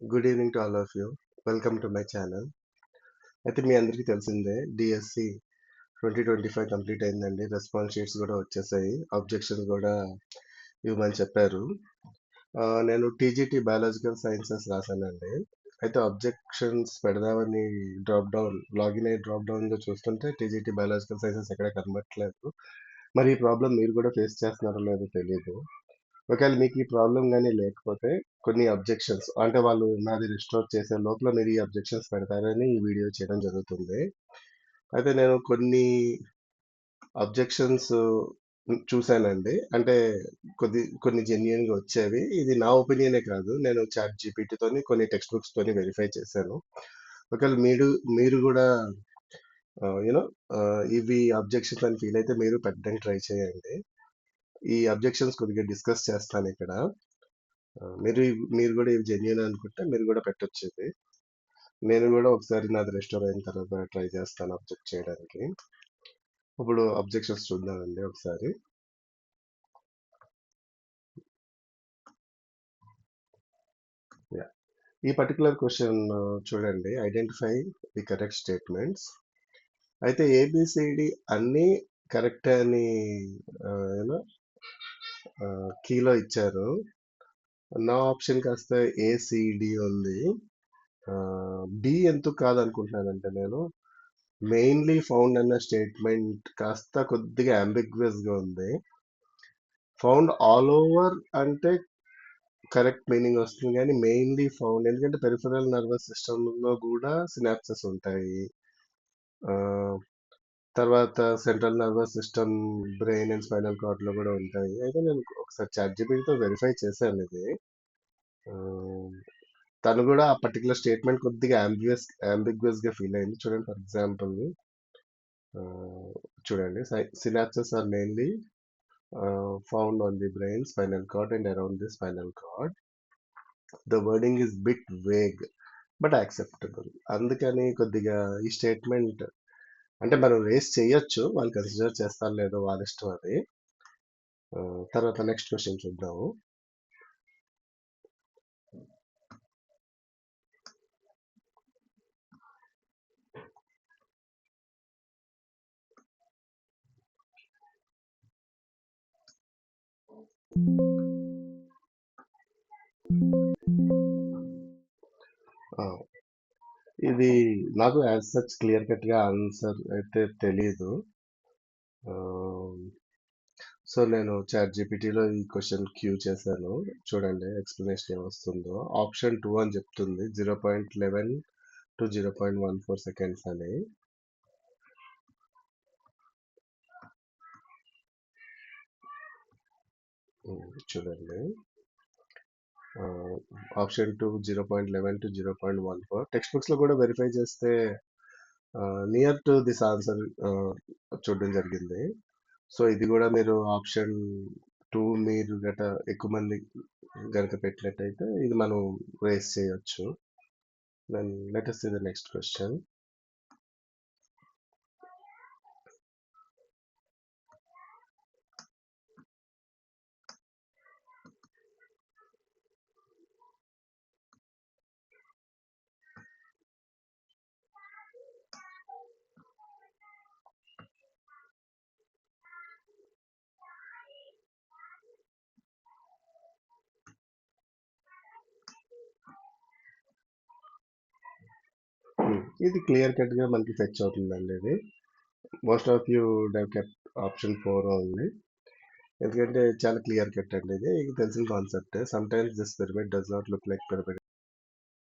Good evening to all of you. Welcome to my channel. అయితే మీ అందరికీ తెలిసిందే DSC 2025 complete అయిందండి. రెస్పాన్స్ షీట్స్ కూడా వచ్చేసాయి. ఆబ్జెక్షన్స్ కూడా ఇవ్వమని చెప్పారు. నేను టీజీటీ బయాలజికల్ సైన్సెస్ రాశానండి. అయితే ఆబ్జెక్షన్స్ పెడదామని లాగిన్ అయ్యి డ్రాప్ డౌన్‌లో చూస్తుంటే టీజీటీ బయాలజికల్ సైన్సెస్ ఎక్కడ కనబడట్లేదు. మరి ఈ ప్రాబ్లమ్ మీరు కూడా ఫేస్ చేస్తున్నారో లేదో తెలీదు. ఒకవేళ మీకు ఈ ప్రాబ్లం గానీ లేకపోతే కొన్ని అబ్జెక్షన్స్ అంటే వాళ్ళు నాది రిస్టోర్ చేసే లోపల మీరు ఈ అబ్జెక్షన్స్ పెడతారని ఈ వీడియో చేయడం జరుగుతుంది. అయితే నేను కొన్ని అబ్జెక్షన్స్ చూసానండి. అంటే కొన్ని జెన్యూన్‌గా వచ్చేవి. ఇది నా ఒపీనియనే కాదు. నేను చాట్ జీపీటీతోని కొన్ని టెక్స్ట్ బుక్స్‌తోని వెరిఫై చేశాను. ఒకవేళ మీరు గూడా యూనో ఇవి అబ్జెక్షన్స్ అని ఫీల్ అయితే మీరు పెట్టడానికి ట్రై చేయండి. ఈ అబ్జెక్షన్స్ కొద్దిగా డిస్కస్ చేస్తానిక్కడ. మీరు కూడా ఇవి జెన్యూన్ అనుకుంటే మీరు కూడా పెట్టొచ్చు ఇది. నేను కూడా ఒకసారి నాది రెస్టోర్ అయిన తర్వాత ట్రై చేస్తాను అబ్జెక్ట్ చేయడానికి. ఇప్పుడు అబ్జెక్షన్స్ చూద్దామండి ఒకసారి. ఈ పర్టికులర్ క్వశ్చన్ చూడండి, ఐడెంటిఫై ది కరెక్ట్ స్టేట్మెంట్స్. అయితే ఏబిసిడి అన్నీ కరెక్ట్ అని యూనో కీలో ఇచ్చారు. నా ఆప్షన్ కాస్త ఏసిడి ఉంది. బి ఎందుకు కాదనుకుంటున్నానంటే నేను మెయిన్లీ ఫౌండ్ అన్న స్టేట్మెంట్ కాస్త కొద్దిగా అంబిగ్వస్ గా ఉంది. ఫౌండ్ ఆల్ ఓవర్ అంటే కరెక్ట్ మీనింగ్ వస్తుంది, కానీ మెయిన్లీ ఫౌండ్ ఎందుకంటే పెరిఫెరల్ నర్వస్ సిస్టమ్ లో కూడా సినాప్సెస్ ఉంటాయి. ఆ, తర్వాత central nervous system, brain and spinal cord లో కూడా ఉంటాయి. అయితే నేను ఒకసారి చాట్ జీపీటీతో వెరిఫై చేశాను ఇది. ఆ, తను కూడా ఆ పర్టికులర్ స్టేట్మెంట్ కొద్దిగా అంబిగ్వస్ గా ఫీల్ అయింది. చూడండి, ఫర్ ఎగ్జాంపుల్ చూడండి, synapses are mainly found on the brain, spinal cord and around the spinal cord. The wording is bit vague but acceptable. అందుకని కొద్దిగా ఈ స్టేట్మెంట్ అంటే మనం రేస్ చేయొచ్చు, వాళ్ళు కన్సిడర్ చేస్తారు లేదో వాళ్ళ ఇష్టం అది. తర్వాత నెక్స్ట్ క్వశ్చన్ చూద్దాము. ఇది నాకు యాజ్ సచ్ క్లియర్ కట్ గా ఆన్సర్ అయితే తెలీదు. సో నేను చాట్ జీపీటీలో ఈ క్వశ్చన్ క్యూ చేశాను. చూడండి ఎక్స్ప్లెనేషన్ ఏమొస్తుందో. ఆప్షన్ 2 అని చెప్తుంది, 0.11 టు 0.14 సెకండ్స్ అని. చూడండి, ఆప్షన్ 2 0.11 టు 0.14. టెక్స్ట్ బుక్స్ లో కూడా వెరిఫై చేస్తే నియర్ టు దిస్ ఆన్సర్ చూడడం జరిగింది. సో ఇది కూడా మీరు ఆప్షన్ 2 మీరు గట ఎక్కువ మంది గనక పెట్టినట్టయితే ఇది మనం రేస్ చేయొచ్చు. Then let us see the next question. ఇది క్లియర్ కట్ గా మనకి ఫెచ్ అవుతుందండి. ఇది most of you would've kept option 4 only. ఎందుకంటే చాలా క్లియర్ కట్ అండి, ఇది తెలిసిన concept. Sometimes this pyramid does not look like pyramid.